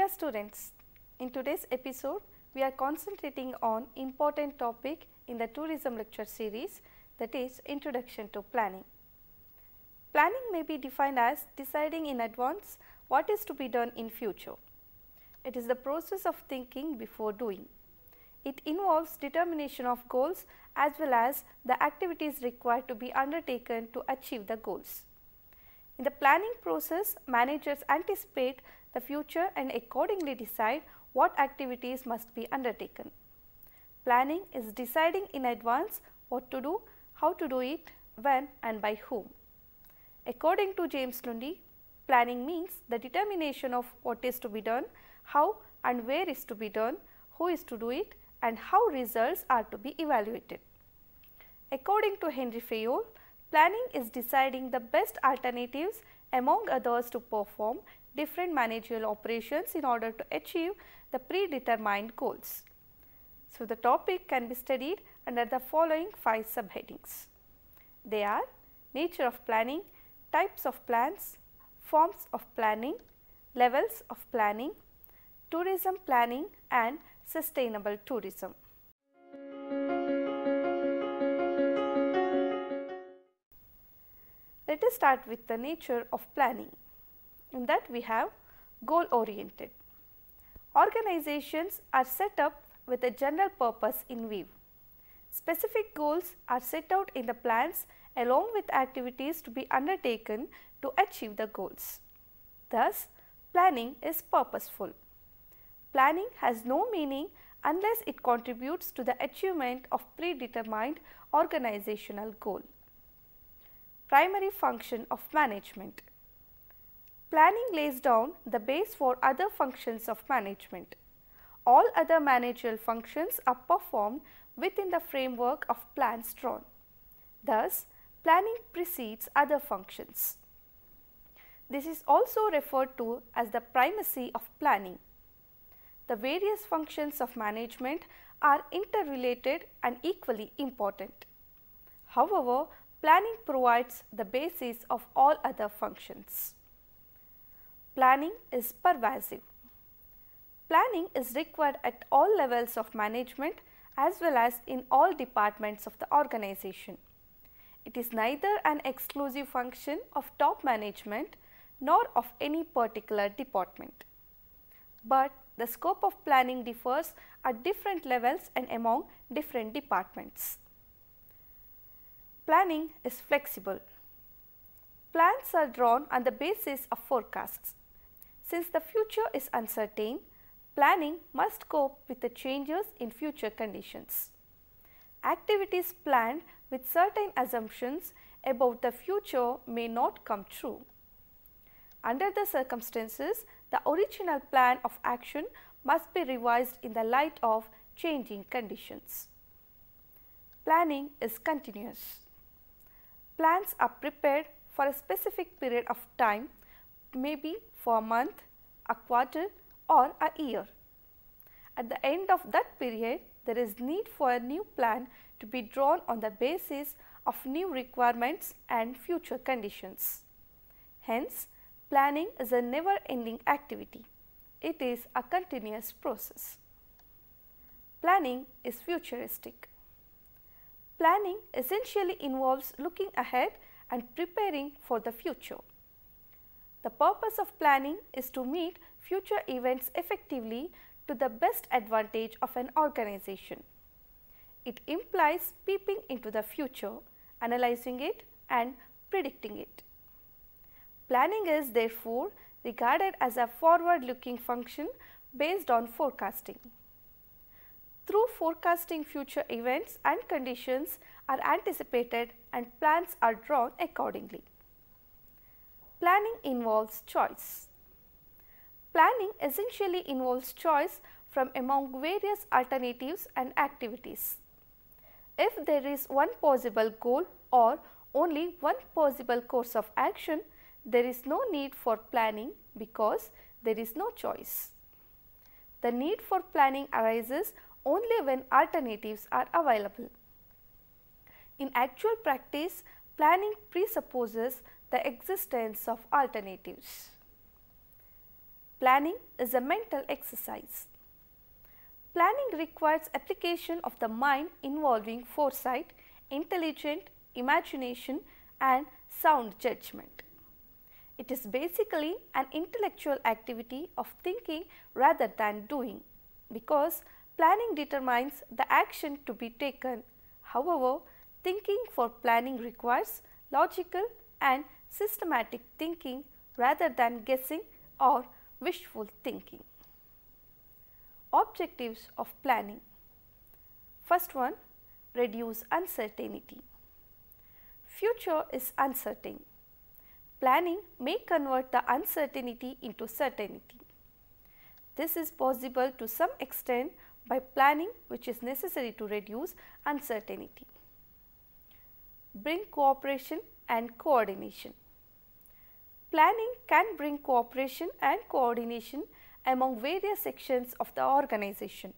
Dear students, in today's episode, we are concentrating on important topic in the tourism lecture series, that is Introduction to Planning. Planning may be defined as deciding in advance what is to be done in future. It is the process of thinking before doing. It involves determination of goals as well as the activities required to be undertaken to achieve the goals. In the planning process, managers anticipate the future and accordingly decide what activities must be undertaken. Planning is deciding in advance what to do, how to do it, when and by whom. According to James Lundy, planning means the determination of what is to be done, how and where is to be done, who is to do it, and how results are to be evaluated. According to Henry Fayol, planning is deciding the best alternatives among others to perform different managerial operations in order to achieve the predetermined goals. So, the topic can be studied under the following 5 subheadings. They are nature of planning, types of plans, forms of planning, levels of planning, tourism planning and sustainable tourism. Let us start with the nature of planning. In that we have goal oriented. Organizations are set up with a general purpose in view. Specific goals are set out in the plans along with activities to be undertaken to achieve the goals. Thus, planning is purposeful. Planning has no meaning unless it contributes to the achievement of predetermined organizational goal. Primary function of management. Planning lays down the base for other functions of management. All other managerial functions are performed within the framework of plans drawn. Thus, planning precedes other functions. This is also referred to as the primacy of planning. The various functions of management are interrelated and equally important. However, planning provides the basis of all other functions. Planning is pervasive. Planning is required at all levels of management as well as in all departments of the organization. It is neither an exclusive function of top management nor of any particular department. But the scope of planning differs at different levels and among different departments. Planning is flexible. Plans are drawn on the basis of forecasts. Since the future is uncertain, planning must cope with the changes in future conditions. Activities planned with certain assumptions about the future may not come true. Under the circumstances, the original plan of action must be revised in the light of changing conditions. Planning is continuous. Plans are prepared for a specific period of time, maybe for a month, a quarter or a year. At the end of that period, there is need for a new plan to be drawn on the basis of new requirements and future conditions. Hence, planning is a never-ending activity. It is a continuous process. Planning is futuristic. Planning essentially involves looking ahead and preparing for the future. The purpose of planning is to meet future events effectively to the best advantage of an organization. It implies peeping into the future, analyzing it and predicting it. Planning is therefore regarded as a forward-looking function based on forecasting. Through forecasting, future events and conditions are anticipated and plans are drawn accordingly. Planning involves choice. Planning essentially involves choice from among various alternatives and activities. If there is one possible goal or only one possible course of action, there is no need for planning because there is no choice. The need for planning arises only when alternatives are available. In actual practice, planning presupposes the existence of alternatives. Planning is a mental exercise. Planning requires application of the mind involving foresight, intelligent imagination and sound judgment. It is basically an intellectual activity of thinking rather than doing, because planning determines the action to be taken. However, thinking for planning requires logical and systematic thinking rather than guessing or wishful thinking. Objectives of planning. First one, reduce uncertainty. Future is uncertain. Planning may convert the uncertainty into certainty. This is possible to some extent by planning, which is necessary to reduce uncertainty. Bring cooperation and coordination. Planning can bring cooperation and coordination among various sections of the organization.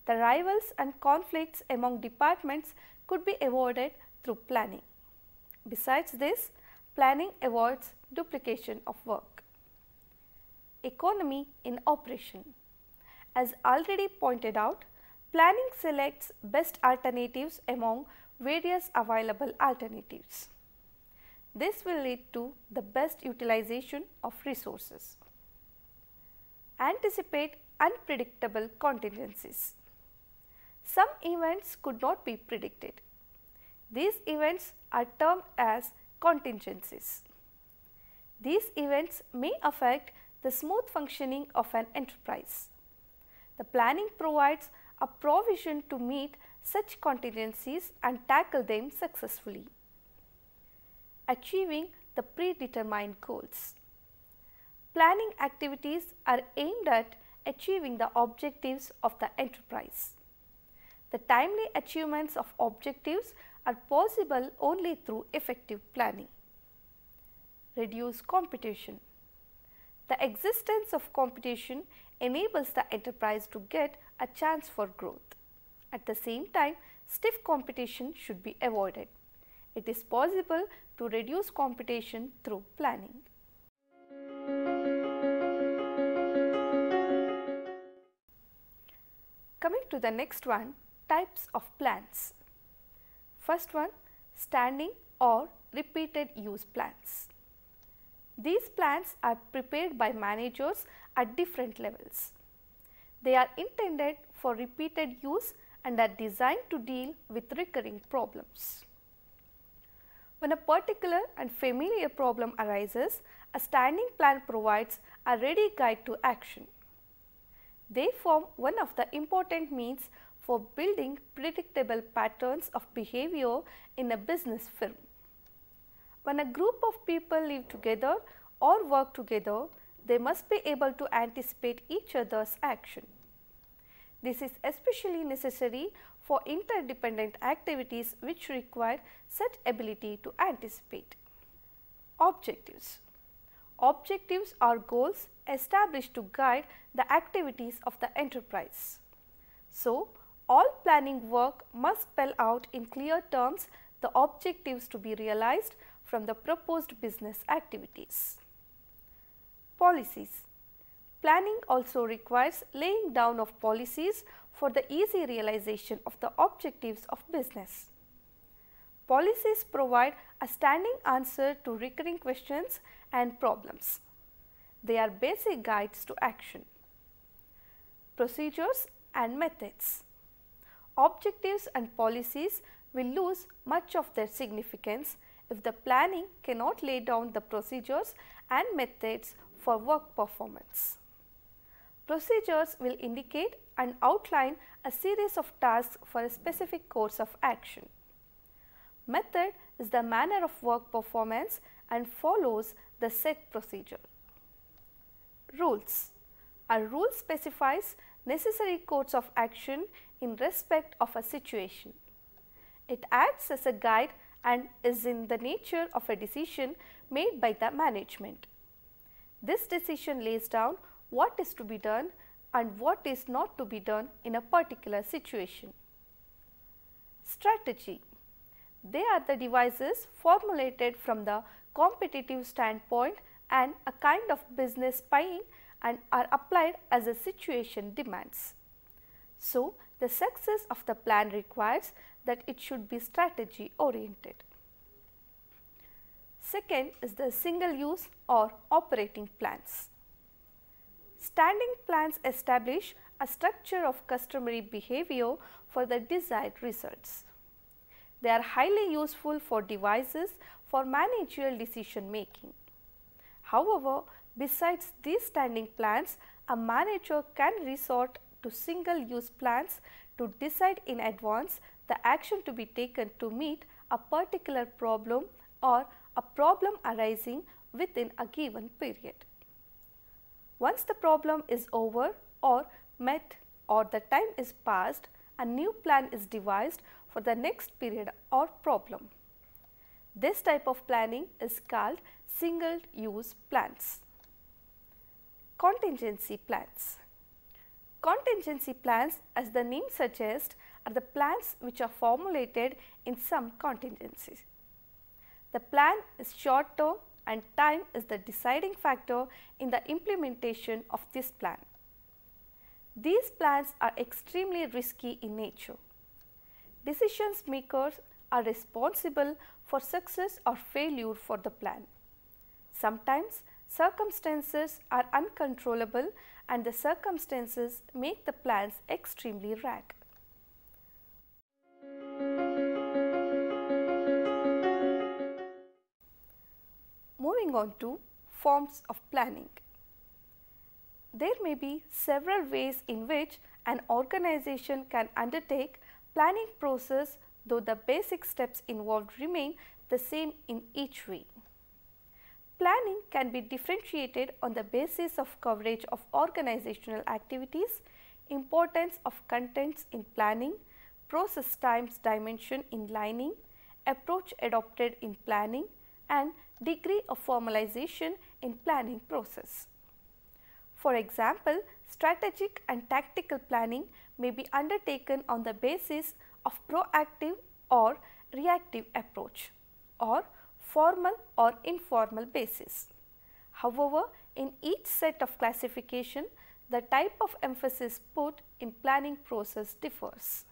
The rivals and conflicts among departments could be avoided through planning. Besides this, planning avoids duplication of work. Economy in operation. As already pointed out, planning selects best alternatives among various available alternatives. This will lead to the best utilization of resources. Anticipate unpredictable contingencies. Some events could not be predicted. These events are termed as contingencies. These events may affect the smooth functioning of an enterprise. The planning provides a provision to meet such contingencies and tackle them successfully. Achieving the predetermined goals. Planning activities are aimed at achieving the objectives of the enterprise. The timely achievements of objectives are possible only through effective planning. Reduce competition. The existence of competition enables the enterprise to get a chance for growth. At the same time, stiff competition should be avoided. It is possible to reduce competition through planning. Coming to the next one, types of plans. First one, standing or repeated use plans. These plans are prepared by managers at different levels. They are intended for repeated use and are designed to deal with recurring problems. When a particular and familiar problem arises, a standing plan provides a ready guide to action. They form one of the important means for building predictable patterns of behavior in a business firm. When a group of people live together or work together, they must be able to anticipate each other's action. This is especially necessary for interdependent activities which require such ability to anticipate. Objectives. Objectives are goals established to guide the activities of the enterprise. So, all planning work must spell out in clear terms the objectives to be realized from the proposed business activities. Policies. Planning also requires laying down of policies for the easy realization of the objectives of business. Policies provide a standing answer to recurring questions and problems. They are basic guides to action. Procedures and methods. Objectives and policies will lose much of their significance if the planning cannot lay down the procedures and methods for work performance. Procedures will indicate and outline a series of tasks for a specific course of action. Method is the manner of work performance and follows the set procedure. Rules. A rule specifies necessary course of action in respect of a situation. It acts as a guide and is in the nature of a decision made by the management. This decision lays down what is to be done and what is not to be done in a particular situation. Strategy. They are the devices formulated from the competitive standpoint and a kind of business spying and are applied as the situation demands. So, the success of the plan requires that it should be strategy oriented. Second is the single use or operating plans. Standing plans establish a structure of customary behavior for the desired results. They are highly useful for devices for managerial decision making. However, besides these standing plans, a manager can resort to single use plans to decide in advance the action to be taken to meet a particular problem or a problem arising within a given period. Once the problem is over or met or the time is passed, a new plan is devised for the next period or problem. This type of planning is called single use plans. Contingency plans. Contingency plans, as the name suggests, are the plans which are formulated in some contingencies. The plan is short term and time is the deciding factor in the implementation of this plan. These plans are extremely risky in nature. Decision makers are responsible for success or failure for the plan. Sometimes circumstances are uncontrollable and the circumstances make the plans extremely vague. Moving on to forms of planning. There may be several ways in which an organization can undertake planning process, though the basic steps involved remain the same in each way. Planning can be differentiated on the basis of coverage of organizational activities, importance of contents in planning, process times dimension in lining, approach adopted in planning, and degree of formalization in planning process. For example, strategic and tactical planning may be undertaken on the basis of proactive or reactive approach, or formal or informal basis. However, in each set of classification, the type of emphasis put in planning process differs.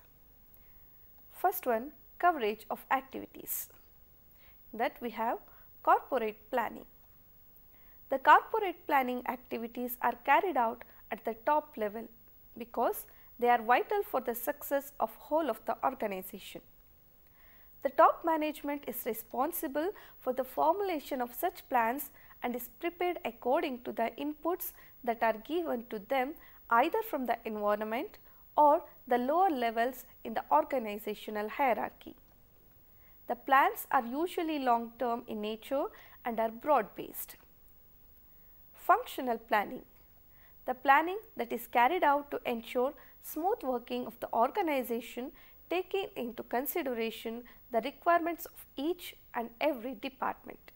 First one, coverage of activities. That we have corporate planning. The corporate planning activities are carried out at the top level because they are vital for the success of whole of the organization. The top management is responsible for the formulation of such plans and is prepared according to the inputs that are given to them either from the environment or the lower levels in the organizational hierarchy. The plans are usually long term in nature and are broad based. Functional planning. The planning that is carried out to ensure smooth working of the organization, taking into consideration the requirements of each and every department.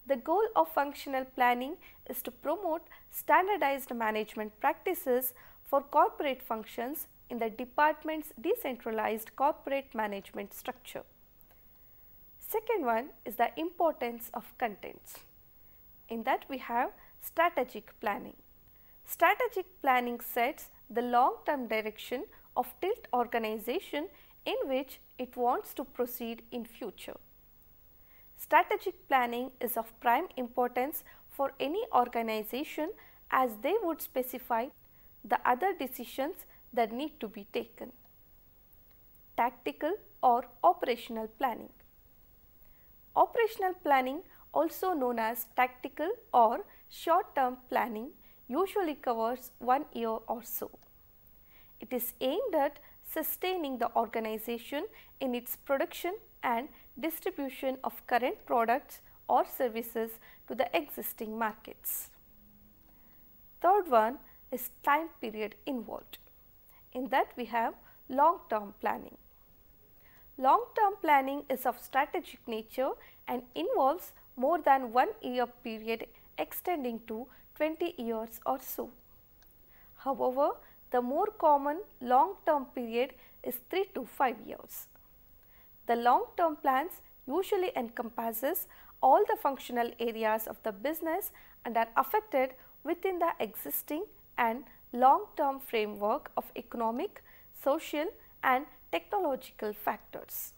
The goal of functional planning is to promote standardized management practices for corporate functions in the department's decentralized corporate management structure. Second one is the importance of contents. In that we have strategic planning. Strategic planning sets the long-term direction of TILT organization in which it wants to proceed in future. Strategic planning is of prime importance for any organization as they would specify the other decisions that need to be taken. Tactical or operational planning. Operational planning, also known as tactical or short-term planning, usually covers 1 year or so. It is aimed at sustaining the organization in its production and distribution of current products or services to the existing markets. Third one is time period involved. In that we have long-term planning. Long-term planning is of strategic nature and involves more than 1 year period extending to 20 years or so. However, the more common long-term period is 3 to 5 years. The long-term plans usually encompasses all the functional areas of the business and are affected within the existing and long-term framework of economic, social and technological factors.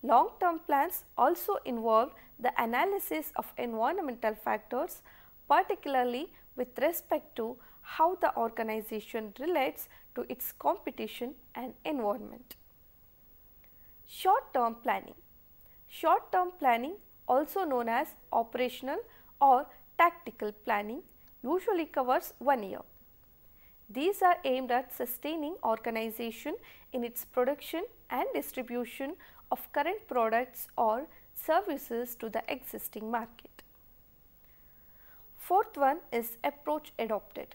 Long-term plans also involve the analysis of environmental factors, particularly with respect to how the organization relates to its competition and environment. Short-term planning. Short-term planning, also known as operational or tactical planning, usually covers 1 year. These are aimed at sustaining organization in its production and distribution of current products or services to the existing market. Fourth one is approach adopted.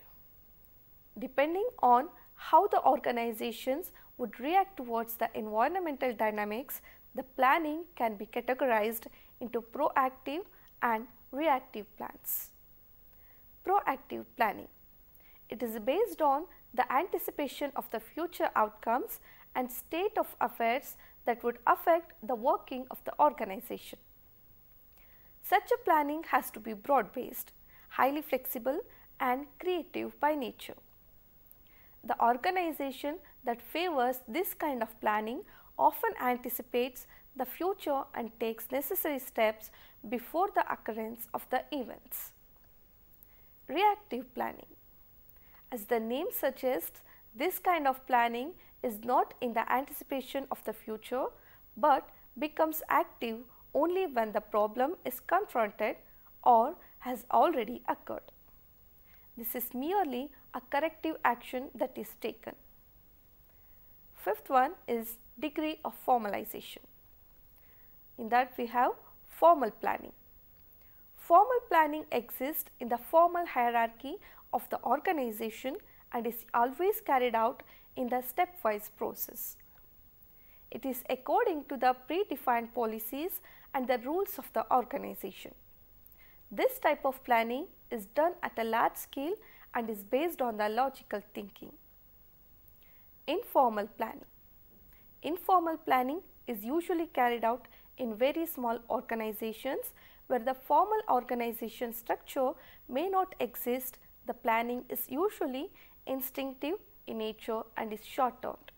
Depending on how the organizations would react towards the environmental dynamics, the planning can be categorized into proactive and reactive plans. Proactive planning. It is based on the anticipation of the future outcomes and state of affairs that would affect the working of the organization. Such a planning has to be broad-based, highly flexible and creative by nature. The organization that favors this kind of planning often anticipates the future and takes necessary steps before the occurrence of the events. Reactive planning. As the name suggests, this kind of planning is not in the anticipation of the future, but becomes active only when the problem is confronted or has already occurred. This is merely a corrective action that is taken. Fifth one is degree of formalization. In that we have formal planning. Formal planning exists in the formal hierarchy of the organization and is always carried out in the stepwise process. It is according to the predefined policies and the rules of the organization. This type of planning is done at a large scale and is based on the logical thinking. Informal planning. Informal planning is usually carried out in very small organizations where the formal organization structure may not exist. The planning is usually instinctive in nature and is short-termed.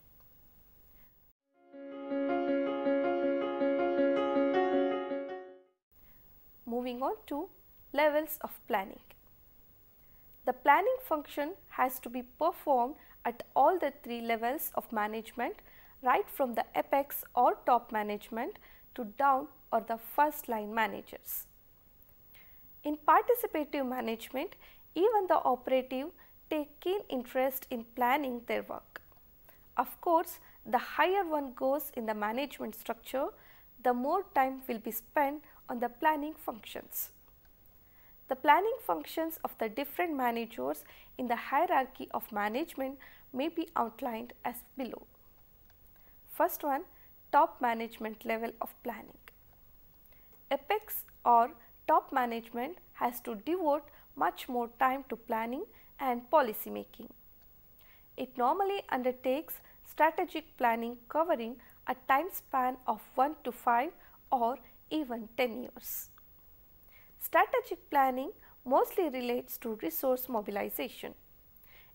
Moving on to levels of planning. The planning function has to be performed at all the 3 levels of management, right from the apex or top management to down or the first line managers. In participative management, even the operative take keen interest in planning their work. Of course, the higher one goes in the management structure, the more time will be spent on the planning functions. The planning functions of the different managers in the hierarchy of management may be outlined as below. First one, top management level of planning. Apex or top management has to devote much more time to planning and policy making. It normally undertakes strategic planning covering a time span of 1 to 5 or even 10 years. Strategic planning mostly relates to resource mobilization.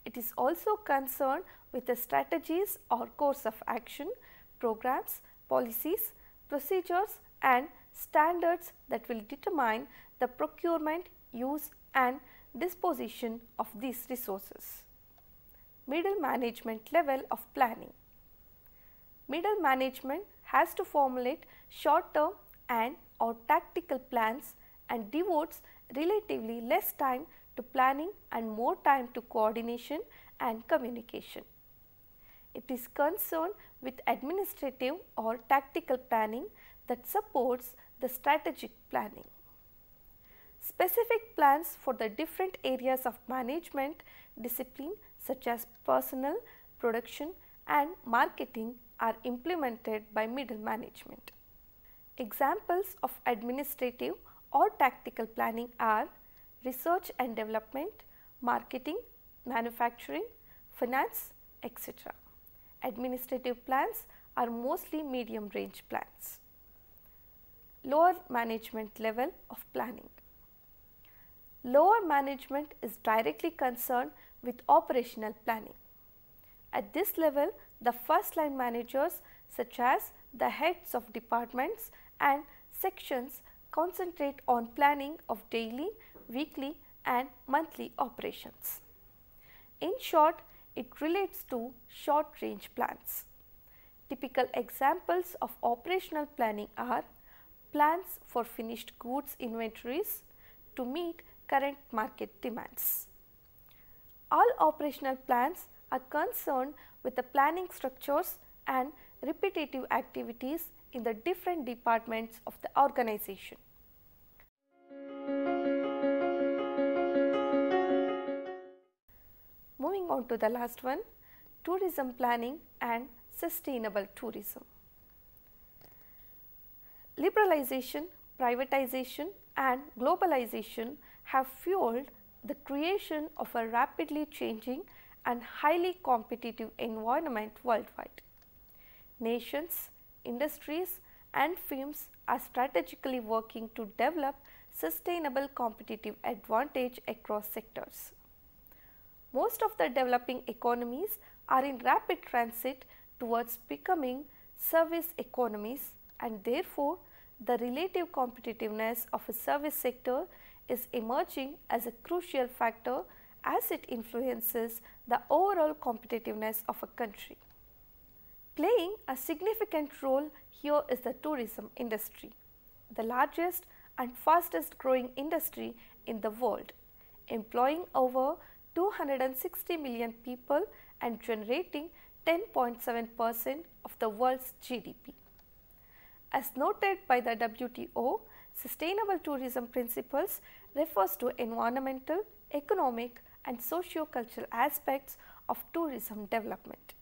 It is also concerned with the strategies or course of action, programs, policies, procedures and standards that will determine the procurement, use and disposition of these resources. Middle management level of planning. Middle management has to formulate short-term and or tactical plans and devotes relatively less time to planning and more time to coordination and communication. It is concerned with administrative or tactical planning that supports the strategic planning. Specific plans for the different areas of management discipline such as personnel, production and marketing are implemented by middle management. Examples of administrative or tactical planning are research and development, marketing, manufacturing, finance, etc. Administrative plans are mostly medium range plans. Lower management level of planning. lower management is directly concerned with operational planning. At this level, the first line managers such as the heads of departments and sections concentrate on planning of daily, weekly and monthly operations. In short, it relates to short range plans. Typical examples of operational planning are plans for finished goods inventories to meet current market demands. All operational plans are concerned with the planning structures and repetitive activities in the different departments of the organization. Moving on to the last one, tourism planning and sustainable tourism. Liberalization, privatization and globalization have fueled the creation of a rapidly changing and highly competitive environment worldwide. Nations, industries and firms are strategically working to develop sustainable competitive advantage across sectors. Most of the developing economies are in rapid transit towards becoming service economies, and therefore the relative competitiveness of a service sector is emerging as a crucial factor as it influences the overall competitiveness of a country. Playing a significant role here is the tourism industry, the largest and fastest growing industry in the world, employing over 260 million people and generating 10.7% of the world's GDP. As noted by the WTO, sustainable tourism principles refers to environmental, economic and socio-cultural aspects of tourism development.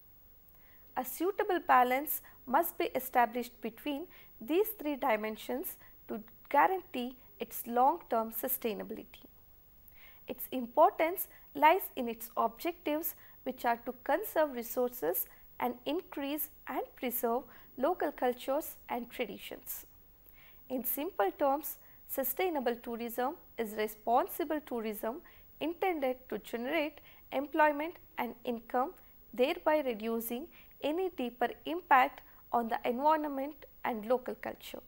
A suitable balance must be established between these three dimensions to guarantee its long-term sustainability. Its importance lies in its objectives, which are to conserve resources and increase and preserve local cultures and traditions. In simple terms, sustainable tourism is responsible tourism intended to generate employment and income, thereby reducing any deeper impact on the environment and local culture.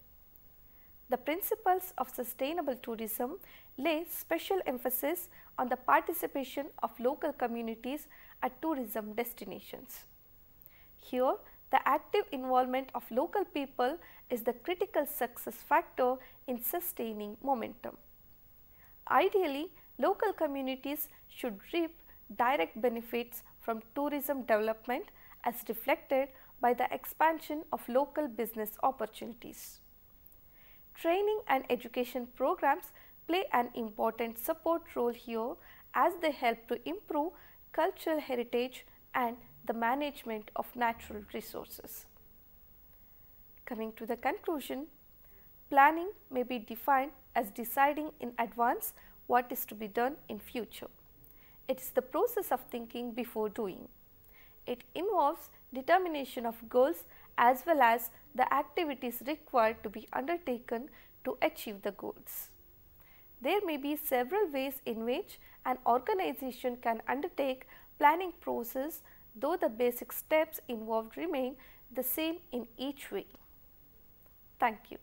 The principles of sustainable tourism lay special emphasis on the participation of local communities at tourism destinations. Here, the active involvement of local people is the critical success factor in sustaining momentum. Ideally, local communities should reap direct benefits from tourism development as reflected by the expansion of local business opportunities. Training and education programs play an important support role here as they help to improve cultural heritage and the management of natural resources. Coming to the conclusion, planning may be defined as deciding in advance what is to be done in future. It is the process of thinking before doing. It involves determination of goals as well as the activities required to be undertaken to achieve the goals. There may be several ways in which an organization can undertake planning process, though the basic steps involved remain the same in each way. Thank you.